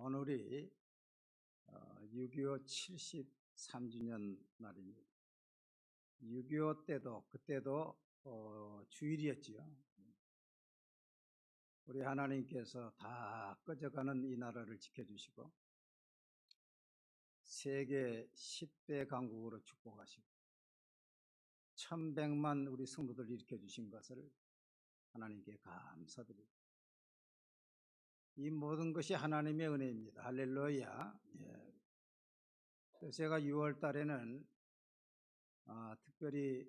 오늘이 6.25 73주년 날입니다. 6.25 때도 그때도 주일이었지요. 우리 하나님께서 다 꺼져가는 이 나라를 지켜주시고 세계 10대 강국으로 축복하시고 1100만 우리 성도들 일으켜주신 것을 하나님께 감사드립니다. 이 모든 것이 하나님의 은혜입니다. 할렐루야. 그래서 제가 6월 달에는 특별히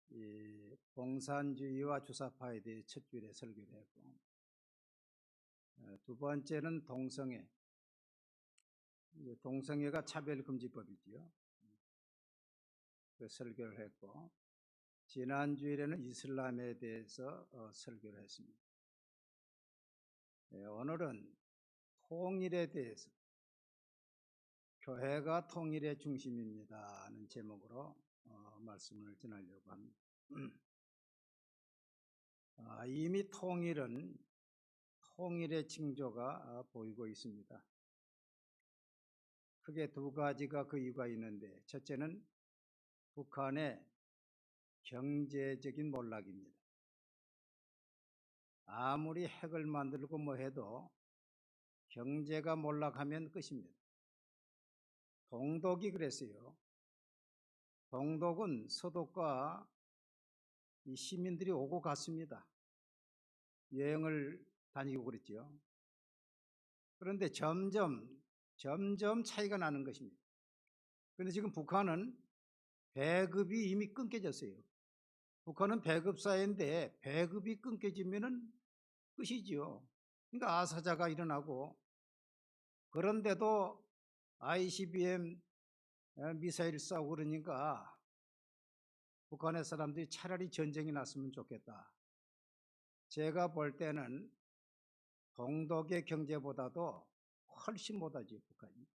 이 공산주의와 주사파에 대해 첫 주일에 설교를 했고, 두 번째는 동성애가 차별금지법이지요. 그 설교를 했고, 지난 주일에는 이슬람에 대해서 설교를 했습니다. 오늘은 통일에 대해서, 교회가 통일의 중심입니다 하는 제목으로 말씀을 전하려고 합니다. 이미 통일의 징조가 보이고 있습니다. 크게 두 가지가 그 이유가 있는데, 첫째는 북한의 경제적인 몰락입니다. 아무리 핵을 만들고 뭐 해도 경제가 몰락하면 끝입니다. 동독이 그랬어요. 동독은 서독과 이 시민들이 오고 갔습니다. 여행을 다니고 그랬죠. 그런데 점점 차이가 나는 것입니다. 그런데 지금 북한은 배급이 이미 끊겨졌어요. 북한은 배급 사회인데 배급이 끊겨지면은 끝이지요. 그러니까 아사자가 일어나고, 그런데도 ICBM 미사일 쏘고 그러니까 북한의 사람들이 차라리 전쟁이 났으면 좋겠다. 제가 볼 때는 동독의 경제보다도 훨씬 못하지, 북한이.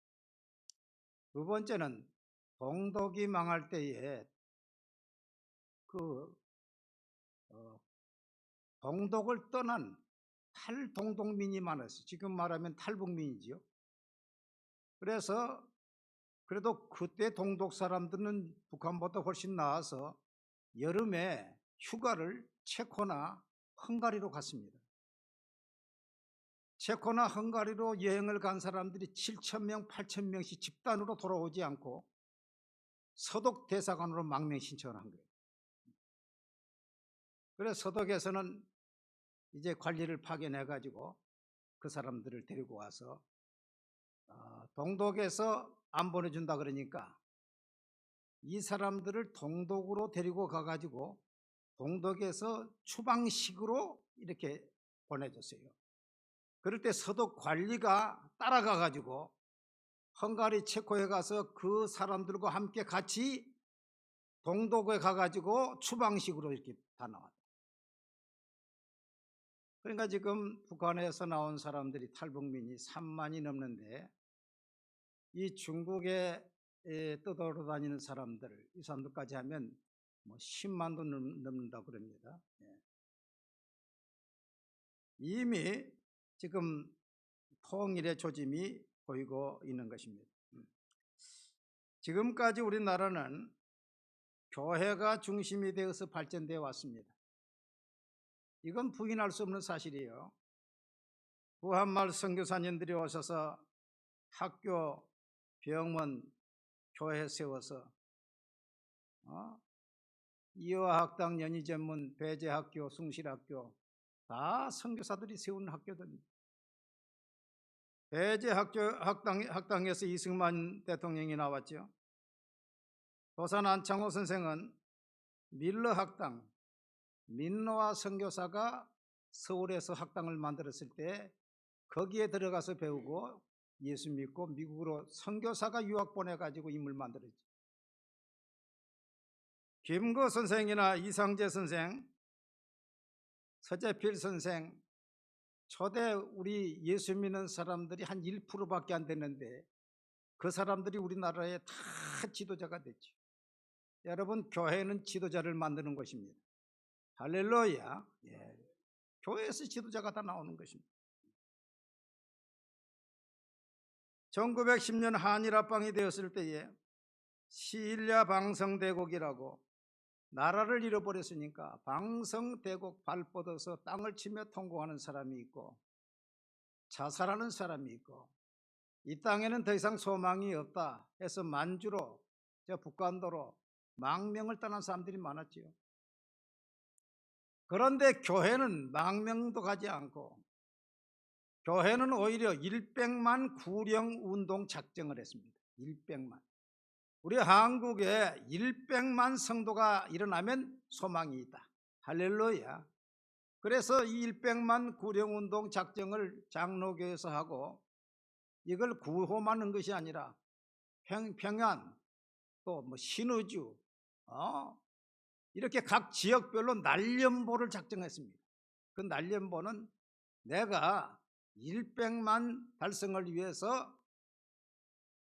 두 번째는 동독이 망할 때에 동독을 떠난 탈동독민이 많았어요. 지금 말하면 탈북민이지요. 그래서 그래도 그때 동독 사람들은 북한보다 훨씬 나아서 여름에 휴가를 체코나 헝가리로 갔습니다. 체코나 헝가리로 여행을 간 사람들이 7,000명, 8,000명씩 집단으로 돌아오지 않고 서독 대사관으로 망명 신청을 한 거예요. 그래서 서독에서는 이제 관리를 파견해 가지고 그 사람들을 데리고 와서 동독에서 안 보내준다 그러니까 이 사람들을 동독으로 데리고 가가지고 동독에서 추방식으로 이렇게 보내줬어요. 그럴 때 서독 관리가 따라가 가지고 헝가리, 체코에 가서 그 사람들과 함께 같이 동독에 가가지고 추방식으로 이렇게 다 나왔다. 그러니까 지금 북한에서 나온 사람들이 탈북민이 3만이 넘는데, 이 중국에 떠돌아다니는 사람들, 이 사람들까지 하면 뭐 10만도 넘는다고 그럽니다. 이미 지금 통일의 조짐이 보이고 있는 것입니다. 지금까지 우리나라는 교회가 중심이 되어서 발전되어 왔습니다. 이건 부인할 수 없는 사실이에요. 부한마을 선교사님들이 오셔서 학교, 병원, 교회 세워서 이화학당, 연희전문, 배제학교, 숭실학교 다 선교사들이 세운 학교들입니다. 배제학당에서 이승만 대통령이 나왔죠. 도산 안창호 선생은 밀러학당, 민노아 선교사가 서울에서 학당을 만들었을 때 거기에 들어가서 배우고 예수 믿고 미국으로 선교사가 유학 보내가지고 인물 만들었죠. 김거 선생이나 이상재 선생, 서재필 선생, 초대 우리 예수 믿는 사람들이 한 1%밖에 안 됐는데 그 사람들이 우리나라에 다 지도자가 됐죠. 여러분, 교회는 지도자를 만드는 것입니다. 할렐루야. 교회에서 지도자가 다 나오는 것입니다. 1910년 한일합방이 되었을 때에 시일야 방성대국이라고 나라를 잃어버렸으니까 방성대국 발 뻗어서 땅을 치며 통곡하는 사람이 있고 자살하는 사람이 있고 이 땅에는 더 이상 소망이 없다 해서 만주로 저 북간도로 망명을 떠난 사람들이 많았지요. 그런데 교회는 망명도 가지 않고 교회는 오히려 100만 구령 운동 작정을 했습니다. 100만. 우리 한국에 100만 성도가 일어나면 소망이 있다. 할렐루야. 그래서 이 100만 구령 운동 작정을 장로교에서 하고 이걸 구호만 한 것이 아니라 평안 또 뭐 신의주 이렇게 각 지역별로 날련보를 작정했습니다. 그 날련보는 내가 100만 달성을 위해서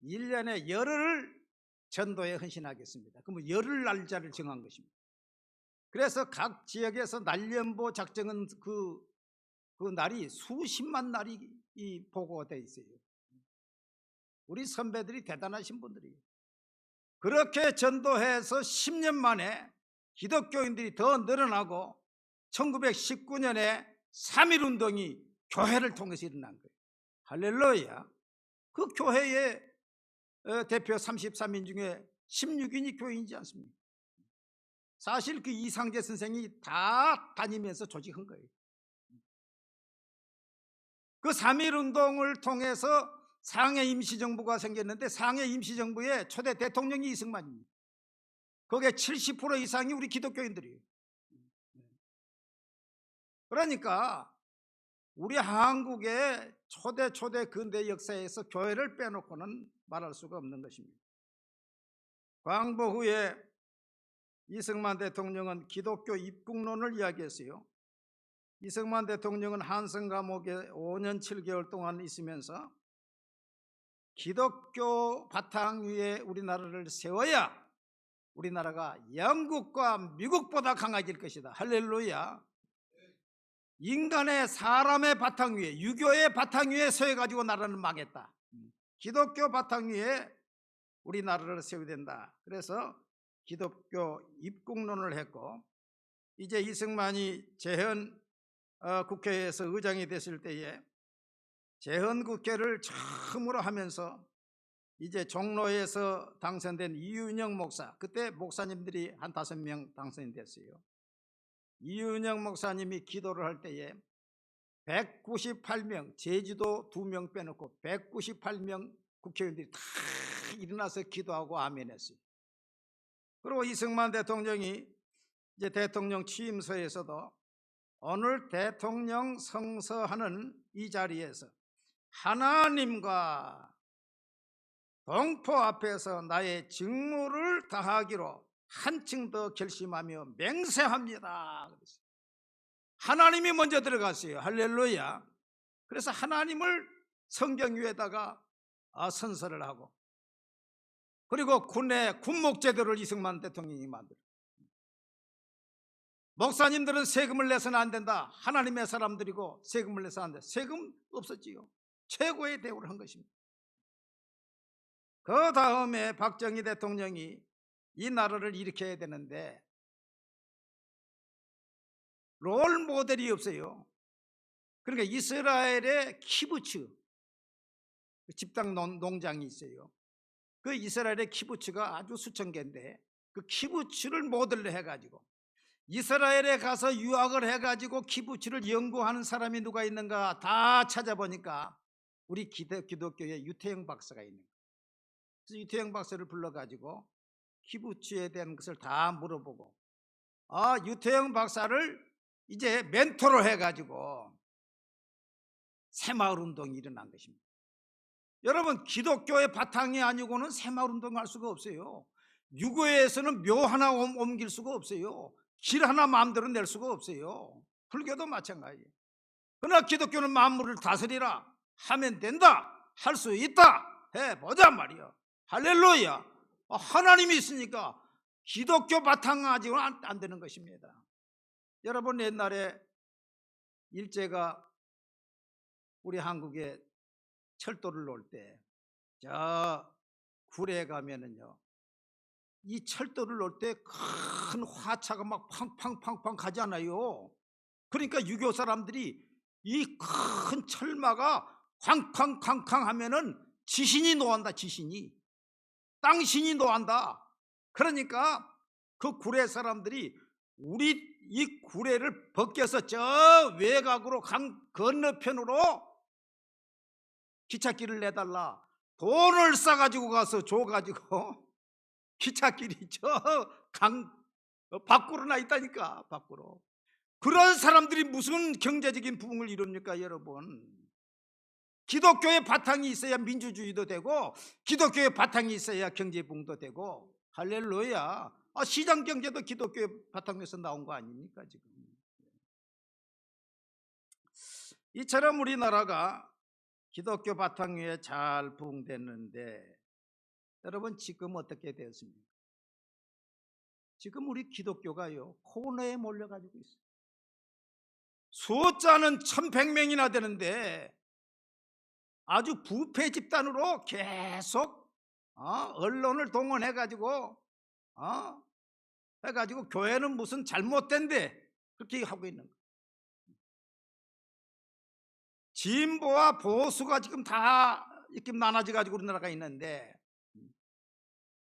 1년에 열흘을 전도에 헌신하겠습니다. 그러면 열흘 날짜를 정한 것입니다. 그래서 각 지역에서 날련보 작정은 그 날이 수십만 날이 보고가 되어 있어요. 우리 선배들이 대단하신 분들이에요. 그렇게 전도해서 10년 만에 기독교인들이 더 늘어나고 1919년에 3.1운동이 교회를 통해서 일어난 거예요. 할렐루야. 그 교회의 대표 33인 중에 16인이 교인이지 않습니까? 사실 그 이상재 선생이 다 다니면서 조직한 거예요. 그 3.1운동을 통해서 상해 임시정부가 생겼는데 상해 임시정부의 초대 대통령이 이승만입니다. 거기에 70% 이상이 우리 기독교인들이에요. 그러니까 우리 한국의 초대 근대 역사에서 교회를 빼놓고는 말할 수가 없는 것입니다. 광복 후에 이승만 대통령은 기독교 입국론을 이야기했어요. 이승만 대통령은 한성 감옥에 5년 7개월 동안 있으면서 기독교 바탕 위에 우리나라를 세워야 우리나라가 영국과 미국보다 강해질 것이다. 할렐루야. 인간의 사람의 바탕 위에 유교의 바탕 위에 세워가지고 나라는 망했다. 기독교 바탕 위에 우리나라를 세워야 된다. 그래서 기독교 입국론을 했고 이제 이승만이 재헌 국회에서 의장이 됐을 때에 재헌 국회를 처음으로 하면서 이제 종로에서 당선된 이윤영 목사, 그때 목사님들이 한 5명 당선이 됐어요. 이윤영 목사님이 기도를 할 때에 198명, 제주도 2명 빼놓고 198명 국회의원들이 다 일어나서 기도하고 아멘했어요. 그리고 이승만 대통령이 이제 대통령 취임서에서도 오늘 대통령 성서하는 이 자리에서 하나님과 동포 앞에서 나의 직무를 다하기로 한층 더 결심하며 맹세합니다. 하나님이 먼저 들어갔어요. 할렐루야. 그래서 하나님을 성경 위에다가 선서를 하고 그리고 군의 군목제도를 이승만 대통령이 만들어. 목사님들은 세금을 내서는 안 된다. 하나님의 사람들이고 세금을 내서는 안 된다. 세금 없었지요. 최고의 대우를 한 것입니다. 그 다음에 박정희 대통령이 이 나라를 일으켜야 되는데 롤 모델이 없어요. 그러니까 이스라엘의 키부츠 집단 농장이 있어요. 그 이스라엘의 키부츠가 아주 수천 개인데 그 키부츠를 모델로 해가지고 이스라엘에 가서 유학을 해가지고 키부츠를 연구하는 사람이 누가 있는가 다 찾아보니까 우리 기독교의 유태영 박사가 있는 거예요. 그래서 유태영 박사를 불러가지고 키부츠에 대한 것을 다 물어보고 유태영 박사를 이제 멘토로 해가지고 새마을운동이 일어난 것입니다. 여러분 기독교의 바탕이 아니고는 새마을운동을 할 수가 없어요. 유교에서는 묘 하나 옮길 수가 없어요. 길 하나 마음대로 낼 수가 없어요. 불교도 마찬가지예요. 그러나 기독교는 만물을 다스리라 하면 된다. 할 수 있다. 해보자 말이야. 할렐루야. 하나님이 있으니까 기독교 바탕 가지고는 안 되는 것입니다. 여러분 옛날에 일제가 우리 한국에 철도를 놓을 때 저 굴에 가면은요, 이 철도를 놓을 때 큰 화차가 막 팡팡팡팡 가잖아요. 그러니까 유교 사람들이 이 큰 철마가 쾅쾅쾅쾅 하면은 지신이 노한다. 지신이 땅신이 노한다. 그러니까 그 구례 사람들이 우리 이 구례를 벗겨서 저 외곽으로 강 건너편으로 기찻길을 내달라. 돈을 싸가지고 가서 줘가지고 기찻길이 저 강 밖으로 나 있다니까. 밖으로. 그런 사람들이 무슨 경제적인 부흥을 이룹니까 여러분? 기독교의 바탕이 있어야 민주주의도 되고, 기독교의 바탕이 있어야 경제부흥도 되고. 할렐루야. 시장 경제도 기독교의 바탕에서 나온 거 아닙니까 지금? 이처럼 우리나라가 기독교 바탕 위에 잘 부흥됐는데, 여러분 지금 어떻게 되었습니까? 지금 우리 기독교가요 코너에 몰려가지고 있어요. 숫자는 1100명이나 되는데 아주 부패 집단으로 계속 언론을 동원해가지고 해가지고 교회는 무슨 잘못된데 그렇게 하고 있는 거예요. 진보와 보수가 지금 다 이렇게 나눠져가지고 우리나라가 있는데,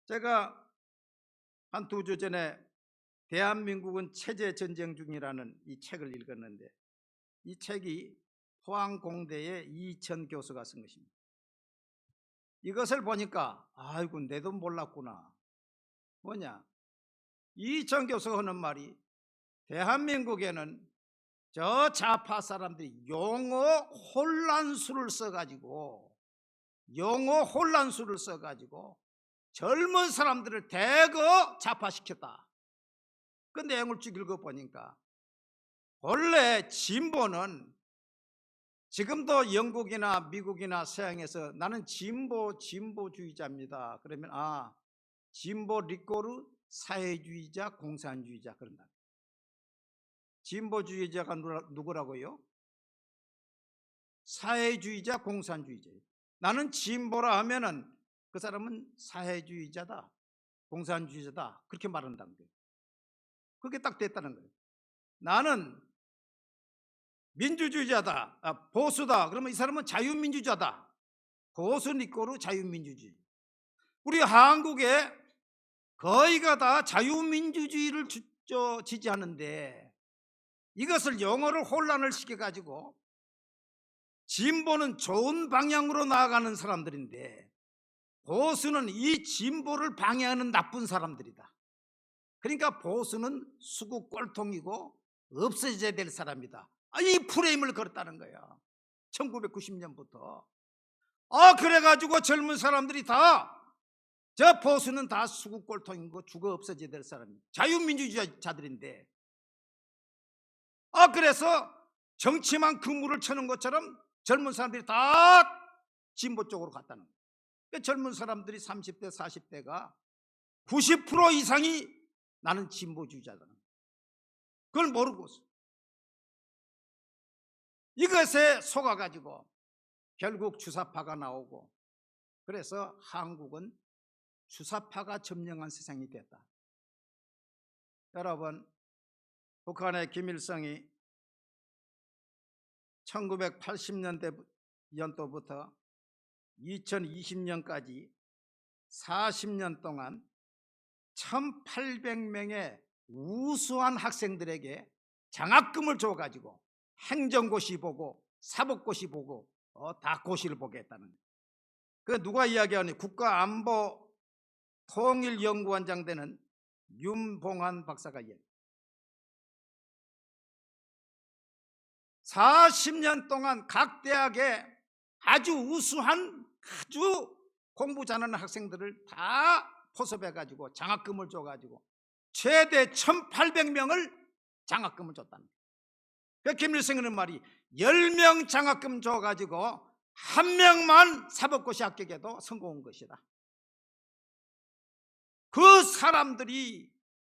제가 한 2주 전에 대한민국은 체제 전쟁 중이라는 이 책을 읽었는데, 이 책이 포항공대의 이천 교수가 쓴 것입니다. 이것을 보니까 아이고 내도 몰랐구나. 뭐냐, 이천 교수가 하는 말이, 대한민국에는 저 좌파 사람들이 용어 혼란수를 써가지고 젊은 사람들을 대거 좌파시켰다. 그 내용을 쭉 읽어보니까 원래 진보는 지금도 영국이나 미국이나 서양에서 나는 진보주의자입니다. 그러면 진보 리꼬르 사회주의자 공산주의자 그런다. 진보주의자가 누구라고요? 사회주의자 공산주의자. 나는 진보라 하면은 그 사람은 사회주의자다 공산주의자다 그렇게 말한다는 거예요. 그게 딱 됐다는 거예요. 나는 민주주의자다 보수다 그러면 이 사람은 자유민주자다. 보수 리꼬르 자유민주주의. 우리 한국에 거의가 다 자유민주주의를 지지하는데 이것을 영어를 혼란을 시켜가지고 진보는 좋은 방향으로 나아가는 사람들인데 보수는 이 진보를 방해하는 나쁜 사람들이다. 그러니까 보수는 수구 꼴통이고 없어져야 될 사람이다. 이 프레임을 걸었다는 거야. 1990년부터. 그래가지고 젊은 사람들이 다 저 보수는 다 수구 꼴통이고 죽어 없어져야 될 사람이다. 자유민주주의자들인데 그래서 정치만 그물을 쳐는 것처럼 젊은 사람들이 다 진보 쪽으로 갔다는 거예요. 그러니까 젊은 사람들이 30대 40대가 90% 이상이 나는 진보주의자다. 그걸 모르고 이것에 속아가지고 결국 주사파가 나오고, 그래서 한국은 주사파가 점령한 세상이 됐다. 여러분, 북한의 김일성이 1980년대 연도부터 2020년까지 40년 동안 1800명의 우수한 학생들에게 장학금을 줘가지고 행정고시 보고 사법고시 보고 다 고시를 보게 했다는 거예요. 그 누가 이야기하니 국가안보통일연구원장 되는 윤봉한 박사가 이야기. 40년 동안 각 대학에 아주 우수한 아주 공부 잘하는 학생들을 다 포섭해가지고 장학금을 줘가지고 최대 1800명을 장학금을 줬다는 거예요. 그 김일성은 말이 10명 장학금 줘가지고 한 명만 사법고시 합격해도 성공한 것이다. 그 사람들이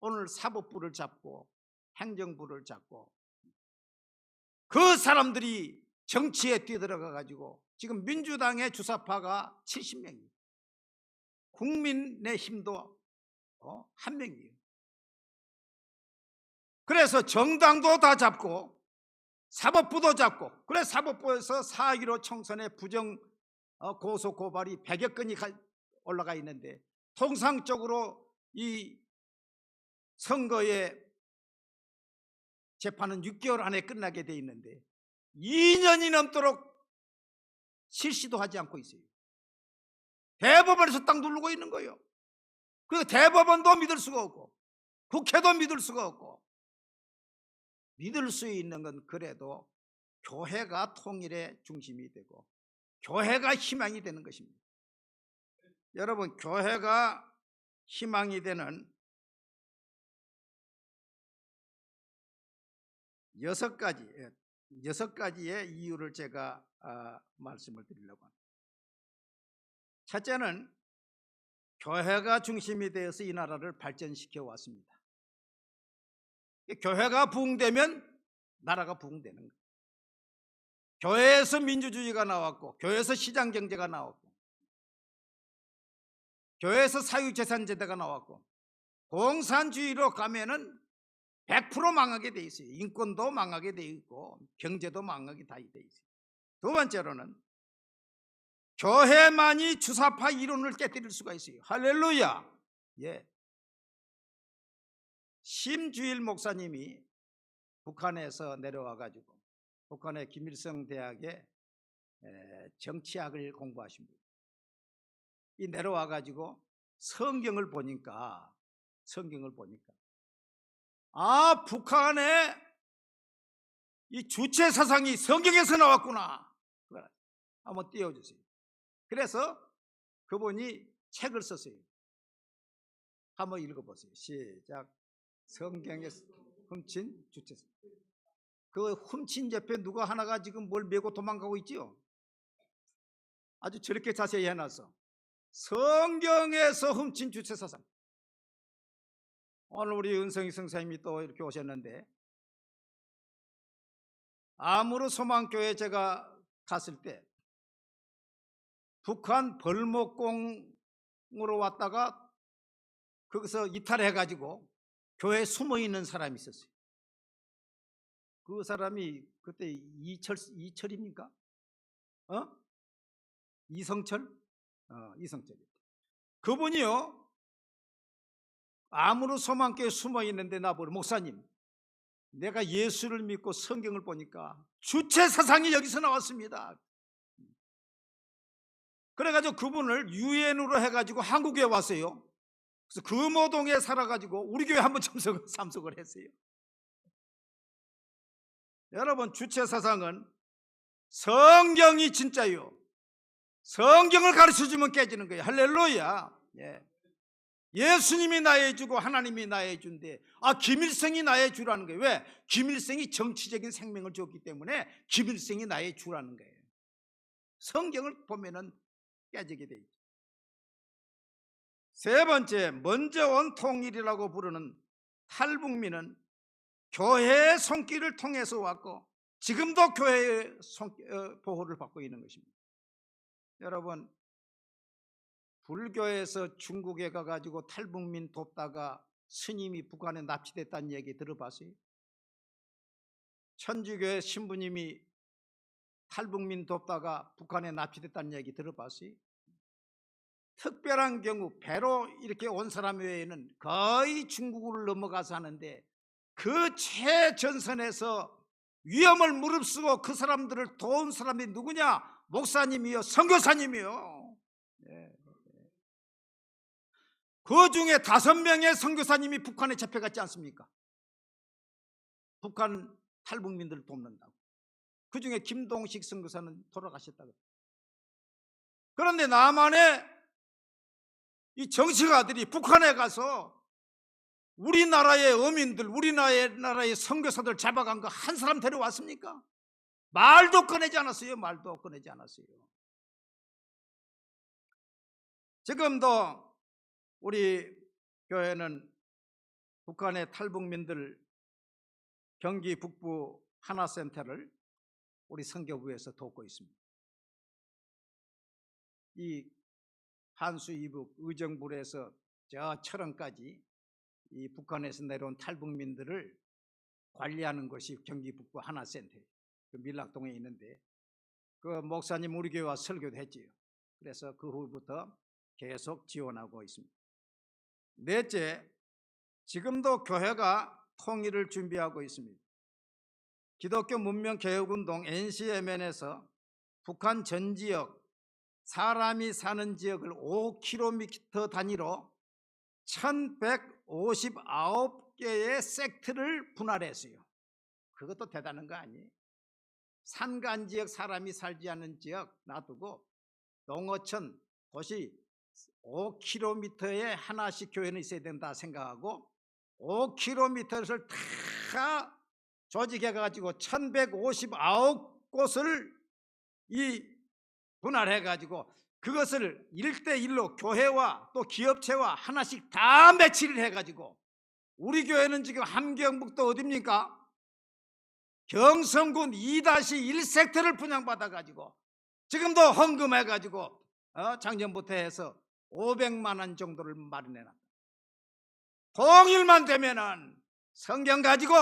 오늘 사법부를 잡고 행정부를 잡고 그 사람들이 정치에 뛰어들어가 가지고 지금 민주당의 주사파가 70명이에요. 국민의힘도 1명이에요. 그래서 정당도 다 잡고 사법부도 잡고, 그래서 사법부에서 4.15 총선의 부정 고소 고발이 100여 건이 올라가 있는데, 통상적으로 이 선거의 재판은 6개월 안에 끝나게 돼 있는데 2년이 넘도록 실시도 하지 않고 있어요. 대법원에서 딱 누르고 있는 거예요. 그 대법원도 믿을 수가 없고 국회도 믿을 수가 없고, 믿을 수 있는 건 그래도 교회가 통일의 중심이 되고 교회가 희망이 되는 것입니다. 여러분, 교회가 희망이 되는 6가지의 이유를 제가 말씀을 드리려고 합니다. 첫째는 교회가 중심이 되어서 이 나라를 발전시켜 왔습니다. 교회가 부흥되면 나라가 부흥되는 거예요. 교회에서 민주주의가 나왔고, 교회에서 시장경제가 나왔고, 교회에서 사유재산제도가 나왔고, 공산주의로 가면은 100% 망하게 돼 있어요. 인권도 망하게 돼 있고 경제도 망하게 다 돼 있어요. 두 번째로는 교회만이 주사파 이론을 깨뜨릴 수가 있어요. 할렐루야. 예. 심주일 목사님이 북한에서 내려와 가지고 북한의 김일성 대학에 정치학을 공부하신 분. 이 내려와 가지고 성경을 보니까 북한의 이 주체 사상이 성경에서 나왔구나. 한번 띄워주세요. 그래서 그분이 책을 썼어요. 한번 읽어보세요. 시작. 성경에서 훔친 주체 사상. 그 훔친 옆에 누가 하나가 지금 뭘 메고 도망가고 있지요? 아주 저렇게 자세히 해놨어. 성경에서 훔친 주체 사상. 오늘 우리 은성희 선생님이 또 이렇게 오셨는데, 아무르 소망교회 제가 갔을 때 북한 벌목공으로 왔다가 거기서 이탈해가지고 교회에 숨어있는 사람이 있었어요. 그 사람이 그때 이철입니까? 이성철? 이성철. 그분이요, 아무르 소망교회에 숨어있는데 나보고, 목사님, 내가 예수를 믿고 성경을 보니까 주체 사상이 여기서 나왔습니다. 그래가지고 그분을 유엔으로 해가지고 한국에 왔어요. 그래서 금호동에 살아가지고 우리 교회 한번 참석을 했어요. 여러분, 주체 사상은 성경이 진짜요. 성경을 가르쳐주면 깨지는 거예요. 할렐루야. 예. 예수님이 나의 주고 하나님이 나의 주인데, 김일성이 나의 주라는 거예요. 왜? 김일성이 정치적인 생명을 줬기 때문에 김일성이 나의 주라는 거예요. 성경을 보면은 깨지게 돼 있죠. 세 번째, 먼저 온 통일이라고 부르는 탈북민은 교회의 손길을 통해서 왔고 지금도 교회의 보호를 받고 있는 것입니다. 여러분, 불교에서 중국에 가가지고 탈북민 돕다가 스님이 북한에 납치됐다는 얘기 들어봤어요? 천주교의 신부님이 탈북민 돕다가 북한에 납치됐다는 얘기 들어봤어요? 특별한 경우 배로 이렇게 온 사람 외에는 거의 중국을 넘어가서 하는데, 그 최전선에서 위험을 무릅쓰고 그 사람들을 도운 사람이 누구냐? 목사님이요, 선교사님이요. 네. 그 중에 5명의 선교사님이 북한에 잡혀갔지 않습니까? 북한 탈북민들을 돕는다고. 그 중에 김동식 선교사는 돌아가셨다고. 그런데 남한의 이 정치가들이 북한에 가서 우리나라의 어민들, 우리나라의 선교사들 잡아간 거 한 사람 데려왔습니까? 말도 꺼내지 않았어요. 말도 꺼내지 않았어요. 지금도 우리 교회는 북한의 탈북민들 경기 북부 하나센터를 우리 선교부에서 돕고 있습니다. 이 한수 이북 의정부에서 저 철원까지 이 북한에서 내려온 탈북민들을 관리하는 것이 경기 북부 하나센터예요. 그 밀락동에 있는데 그 목사님 우리 교회 와 설교도 했지요. 그래서 그 후부터 계속 지원하고 있습니다. 넷째, 지금도 교회가 통일을 준비하고 있습니다. 기독교 문명개혁운동 NCMN에서 북한 전 지역 사람이 사는 지역을 5km 단위로 1159개의 섹트를 분할했어요. 그것도 대단한 거 아니에요? 산간 지역 사람이 살지 않는 지역 놔두고 농어촌 도시 5km에 하나씩 교회는 있어야 된다 생각하고 5km를 다 조직해가지고 1159곳을 분할해가지고 그것을 1대1로 교회와 또 기업체와 하나씩 다 매치를 해가지고 우리 교회는 지금 함경북도 어딥니까? 경성군 2-1 섹터를 분양받아가지고 지금도 헌금해가지고 작년부터 해서 500만 원 정도를 마련해놨다. 통일만 되면은 성경 가지고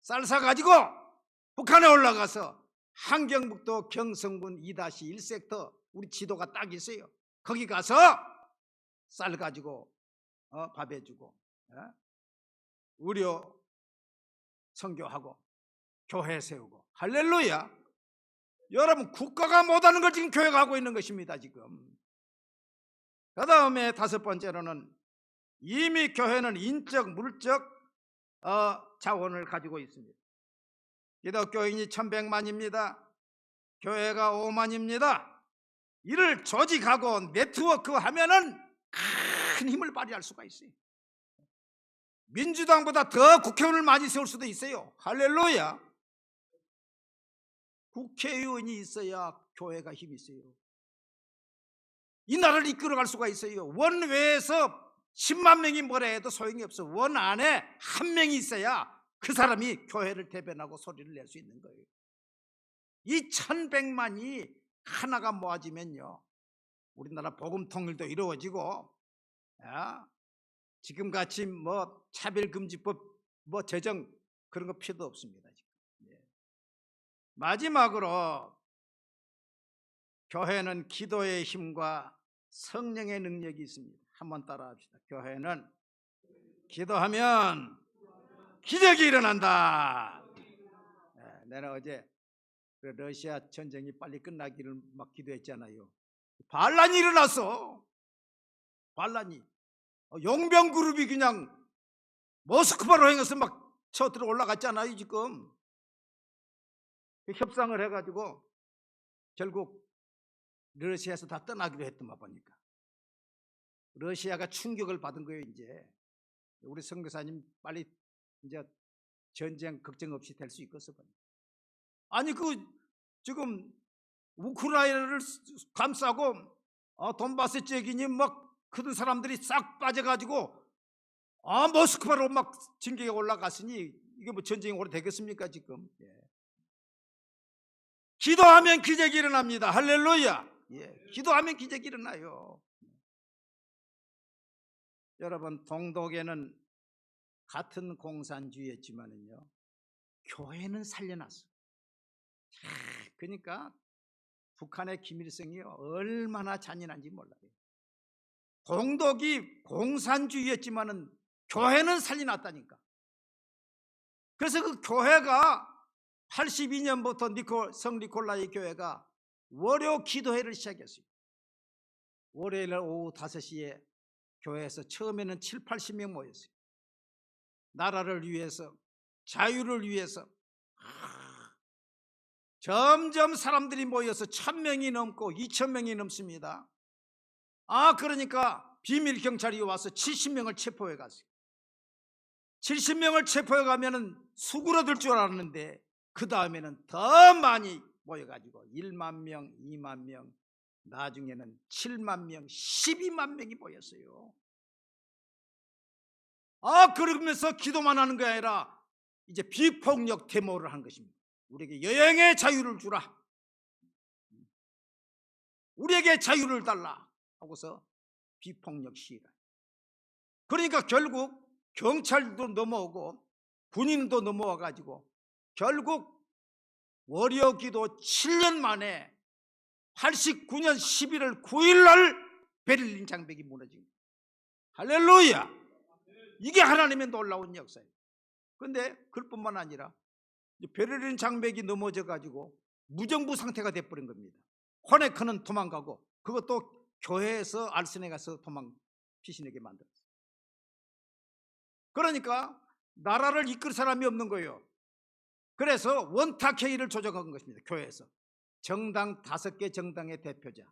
쌀사 가지고 북한에 올라가서 함경북도 경성군 2-1 섹터 우리 지도가 딱 있어요. 거기 가서 쌀 가지고 밥 해주고 의료 선교하고 교회 세우고 할렐루야. 여러분 국가가 못하는 걸 지금 교회가 하고 있는 것입니다. 지금 그 다음에 다섯 번째로는 이미 교회는 인적 물적 자원을 가지고 있습니다. 기독교인이 1100만입니다. 교회가 5만입니다. 이를 조직하고 네트워크하면은 큰 힘을 발휘할 수가 있어요. 민주당보다 더 국회의원을 많이 세울 수도 있어요. 할렐루야. 국회의원이 있어야 교회가 힘이 있어요. 이 나라를 이끌어갈 수가 있어요. 원외에서 10만 명이 뭐라 해도 소용이 없어. 원 안에 한 명이 있어야 그 사람이 교회를 대변하고 소리를 낼 수 있는 거예요. 이 1100만이 하나가 모아지면요 우리나라 복음 통일도 이루어지고 지금같이 뭐 차별금지법 제정 그런 거 필요도 없습니다. 지금. 마지막으로 교회는 기도의 힘과 성령의 능력이 있습니다. 한번 따라 합시다. 교회는 기도하면 기적이 일어난다. 내가 어제 러시아 전쟁이 빨리 끝나기를 막 기도했잖아요. 반란이 일어났어. 반란이 용병 그룹이 그냥 모스크바로 향해서 막 쳐들어 올라갔잖아요. 지금 협상을 해가지고 결국 러시아에서 다 떠나기로 했더만 보니까 러시아가 충격을 받은 거예요. 이제 우리 선교사님 빨리 이제 전쟁 걱정 없이 될 수 있겠어. 아니 지금 우크라이나를 감싸고 돈바스 지역이니 막 그런 사람들이 싹 빠져가지고 모스크바로 막 진격에 올라갔으니 이게 뭐 전쟁이 오래 되겠습니까 지금? 기도하면 기적이 일어납니다. 할렐루야. 기도하면 기적이 일어나요. 여러분 동독에는 같은 공산주의였지만은요 교회는 살려놨어. 그러니까 북한의 김일성이 얼마나 잔인한지 몰라요. 동독이 공산주의였지만은 교회는 살려놨다니까. 그래서 그 교회가 82년부터 성 니콜라이 교회가 월요 기도회를 시작했어요. 월요일 오후 5시에 교회에서 처음에는 70-80명 모였어요. 나라를 위해서 자유를 위해서 점점 사람들이 모여서 1000명이 넘고 2000명이 넘습니다. 그러니까 비밀 경찰이 와서 70명을 체포해 갔어요. 70명을 체포해 가면은 수그러들 줄 알았는데 그 다음에는 더 많이 모여가지고 1만 명, 2만 명, 나중에는 7만 명, 12만 명이 모였어요. 그러면서 기도만 하는 게 아니라 이제 비폭력 데모를 한 것입니다. 우리에게 여행의 자유를 주라. 우리에게 자유를 달라 하고서 비폭력 시위를. 그러니까 결국 경찰도 넘어오고 군인도 넘어와 가지고 결국 월요 기도 7년 만에 89년 11월 9일 날 베를린 장벽이 무너진 거예요. 할렐루야. 이게 하나님의 놀라운 역사예요. 그런데 그뿐만 아니라 베를린 장벽이 넘어져 가지고 무정부 상태가 돼버린 겁니다. 호네커는 도망가고 그것도 교회에서 알선에 가서 피신하게 만들었어요. 그러니까 나라를 이끌 사람이 없는 거예요. 그래서 원탁회의를 조정한 것입니다. 교회에서 정당 5개 정당의 대표자,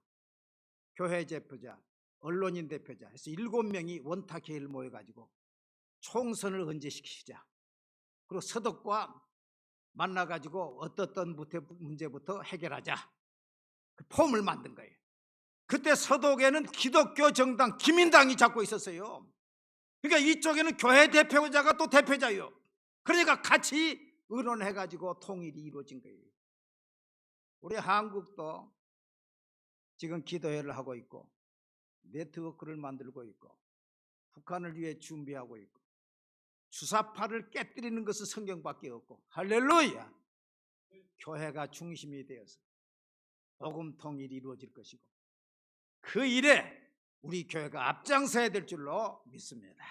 교회 대표자, 언론인 대표자 해서 7명이 원탁회의를 모여가지고 총선을 언제시키자. 그리고 서독과 만나가지고 어떤 문제부터 해결하자. 그 폼을 만든 거예요. 그때 서독에는 기독교 정당 기민당이 잡고 있었어요. 그러니까 이쪽에는 교회 대표자가 또 대표자예요. 그러니까 같이 의논해가지고 통일이 이루어진 거예요. 우리 한국도 지금 기도회를 하고 있고 네트워크를 만들고 있고 북한을 위해 준비하고 있고 주사파를 깨뜨리는 것은 성경밖에 없고 할렐루야. 교회가 중심이 되어서 복음 통일이 이루어질 것이고 그 일에 우리 교회가 앞장서야 될 줄로 믿습니다.